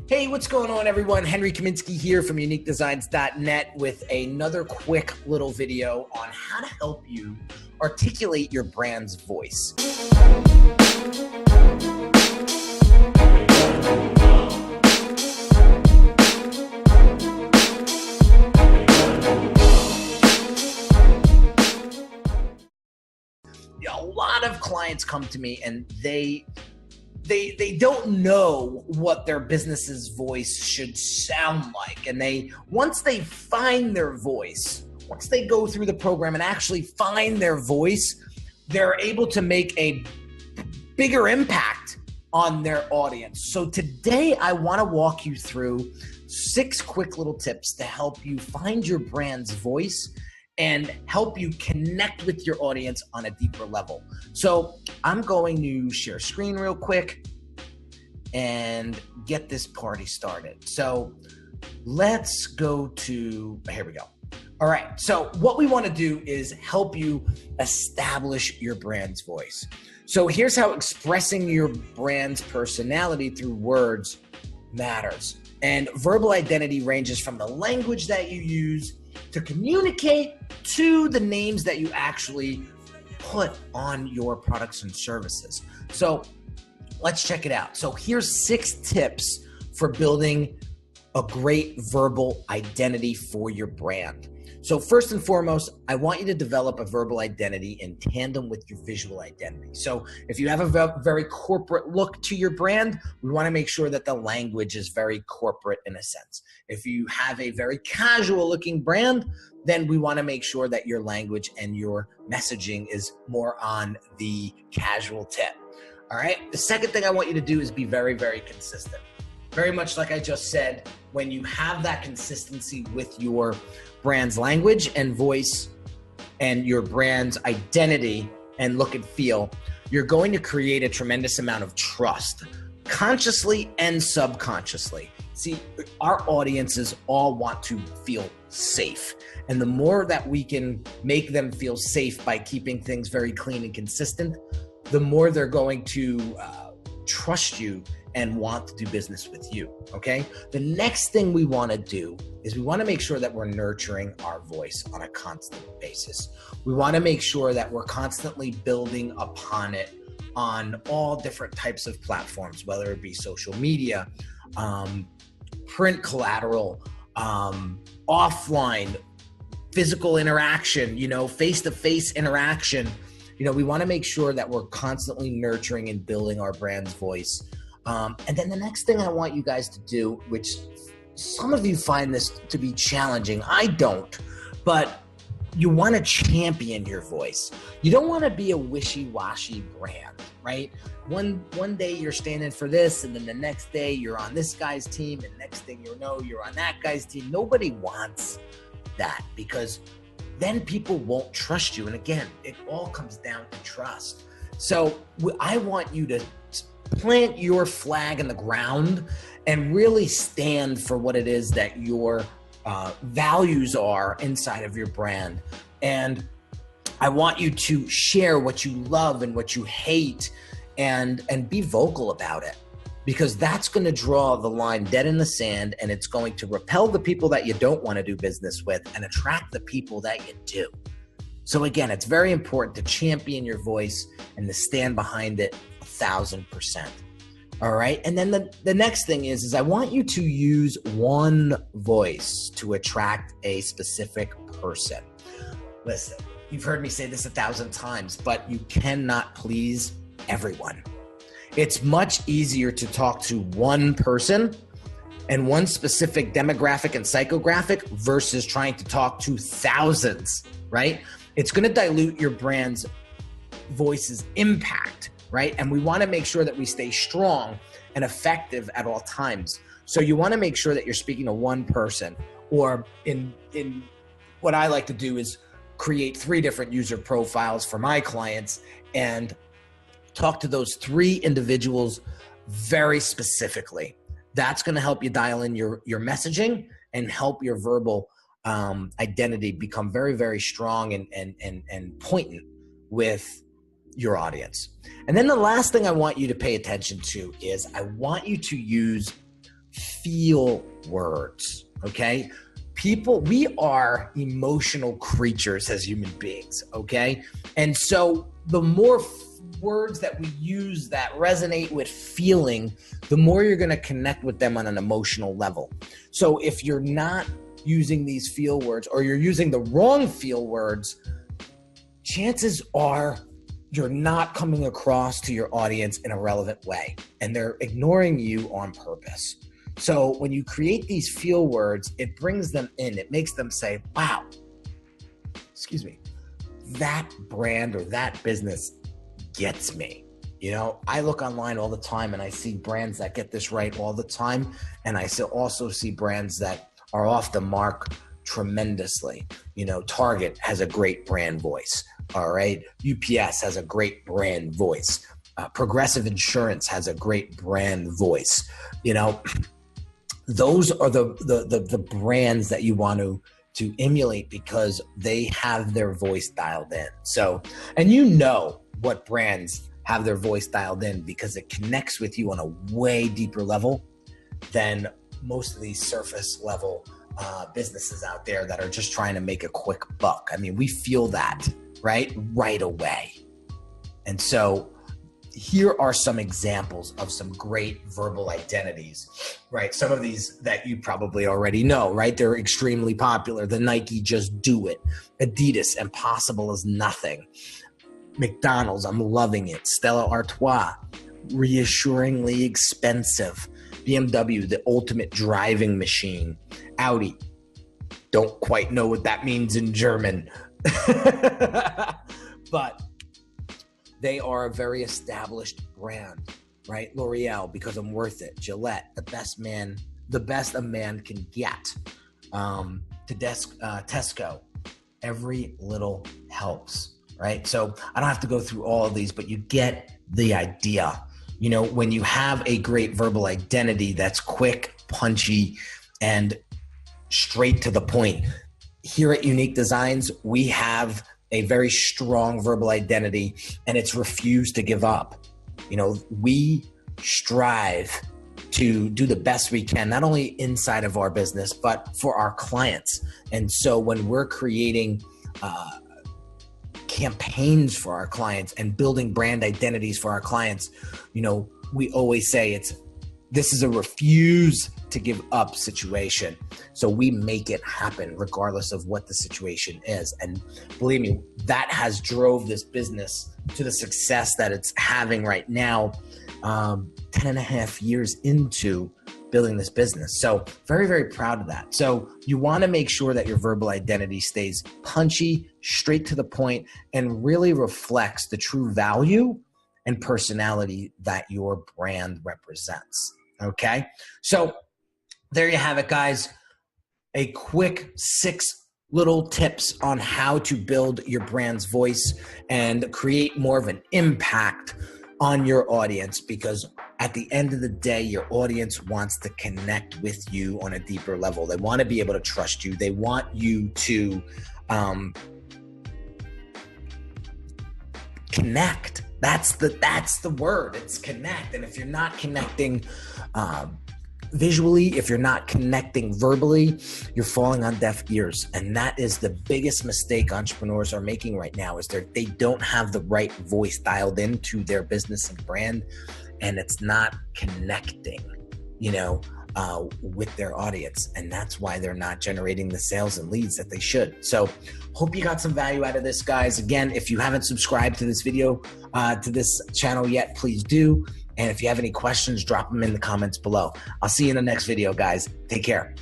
Hey, what's going on, everyone? Henry Kaminski here from uniquedesigns.net with another quick little video on how to help you articulate your brand's voice. A lot of clients come to me and they don't know what their business's voice should sound like. And once they find their voice, once they go through the program and actually find their voice, they're able to make a bigger impact on their audience. So today I want to walk you through 6 quick little tips to help you find your brand's voice and help you connect with your audience on a deeper level. So I'm going to share screen real quick and get this party started. So let's go to, here we go. All right, so what we wanna do is help you establish your brand's voice. So here's how expressing your brand's personality through words matters. And verbal identity ranges from the language that you use to communicate to the names that you actually put on your products and services. So let's check it out. So here's 6 tips for building a great verbal identity for your brand. So first and foremost, I want you to develop a verbal identity in tandem with your visual identity. So if you have a very corporate look to your brand, we want to make sure that the language is very corporate in a sense. If you have a very casual looking brand, then we want to make sure that your language and your messaging is more on the casual tip. All right. The second thing I want you to do is be very, very consistent. Very much like I just said, when you have that consistency with your brand's language and voice and your brand's identity and look and feel, you're going to create a tremendous amount of trust, consciously and subconsciously. See, our audiences all want to feel safe. And the more that we can make them feel safe by keeping things very clean and consistent, the more they're going to trust you and want to do business with you, okay? The next thing we wanna do is we wanna make sure that we're nurturing our voice on a constant basis. We wanna make sure that we're constantly building upon it on all different types of platforms, whether it be social media, print collateral, offline, physical interaction, face-to-face interaction. We wanna make sure that we're constantly nurturing and building our brand's voice. And then the next thing I want you guys to do, which some of you find this to be challenging, I don't, but you want to champion your voice. You don't want to be a wishy-washy brand, right? One day you're standing for this, and then the next day you're on this guy's team, and next thing you know, you're on that guy's team. Nobody wants that because then people won't trust you. And again, it all comes down to trust. So I want you to plant your flag in the ground and really stand for what it is that your values are inside of your brand. And I want you to share what you love and what you hate and be vocal about it, because that's going to draw the line dead in the sand, and it's going to repel the people that you don't want to do business with and attract the people that you do. So again, it's very important to champion your voice and to stand behind it 1,000%. All right. And then the next thing is I want you to use one voice to attract a specific person. Listen, you've heard me say this 1,000 times, but you cannot please everyone. It's much easier to talk to one person and one specific demographic and psychographic versus trying to talk to thousands, right? It's going to dilute your brand's voice's impact, right? And we want to make sure that we stay strong and effective at all times. So you want to make sure that you're speaking to one person, or in what I like to do is create 3 different user profiles for my clients and talk to those 3 individuals very specifically. That's going to help you dial in your messaging and help your verbal identity become very, very strong and poignant with your audience. And then the last thing I want you to pay attention to is I want you to use feel words, okay? People, we are emotional creatures as human beings, okay? And so the more words that we use that resonate with feeling, the more you're going to connect with them on an emotional level. So if you're not using these feel words, or you're using the wrong feel words, chances are you're not coming across to your audience in a relevant way, and they're ignoring you on purpose. So when you create these feel words, it brings them in. It makes them say, wow, excuse me, that brand or that business gets me. You know, I look online all the time and I see brands that get this right all the time. And I also see brands that are off the mark tremendously. You know, Target has a great brand voice. All right. UPS has a great brand voice. Progressive Insurance has a great brand voice. You know, those are the brands that you want to emulate because they have their voice dialed in. So, and you know what brands have their voice dialed in because it connects with you on a way deeper level than most of these surface level businesses out there that are just trying to make a quick buck. I mean, we feel that right away. And so here are some examples of some great verbal identities, right? Some of these that you probably already know, right? They're extremely popular. The Nike Just Do It, Adidas, Impossible is Nothing, McDonald's, I'm loving it, Stella Artois, Reassuringly Expensive, BMW, The Ultimate Driving Machine, Audi, don't quite know what that means in German, but they are a very established brand, right? L'Oreal, Because I'm Worth It, Gillette, the best a man can get, Tesco, Every Little Helps, right? So I don't have to go through all of these, but you get the idea. You know, when you have a great verbal identity that's quick, punchy, and straight to the point. Here at Unique Designs, we have a very strong verbal identity, and it's refused to give up. You know, we strive to do the best we can, not only inside of our business, but for our clients. And so when we're creating campaigns for our clients and building brand identities for our clients, you know, we always say this is a refuse to give up situation. So we make it happen regardless of what the situation is. And believe me, that has drove this business to the success that it's having right now, 10 and a half years into building this business. So very, very proud of that. So you want to make sure that your verbal identity stays punchy, straight to the point, and really reflects the true value and personality that your brand represents. Okay. So there you have it, guys. A quick 6 little tips on how to build your brand's voice and create more of an impact on your audience, because at the end of the day, your audience wants to connect with you on a deeper level. They want to be able to trust you. They want you to connect. That's the word. It's connect. And if you're not connecting visually, if you're not connecting verbally, you're falling on deaf ears. And that is the biggest mistake entrepreneurs are making right now, is they don't have the right voice dialed into their business and brand, and it's not connecting, with their audience. And that's why they're not generating the sales and leads that they should. So hope you got some value out of this, guys. Again, if you haven't subscribed to this video, to this channel yet, please do. And if you have any questions, drop them in the comments below. I'll see you in the next video, guys. Take care.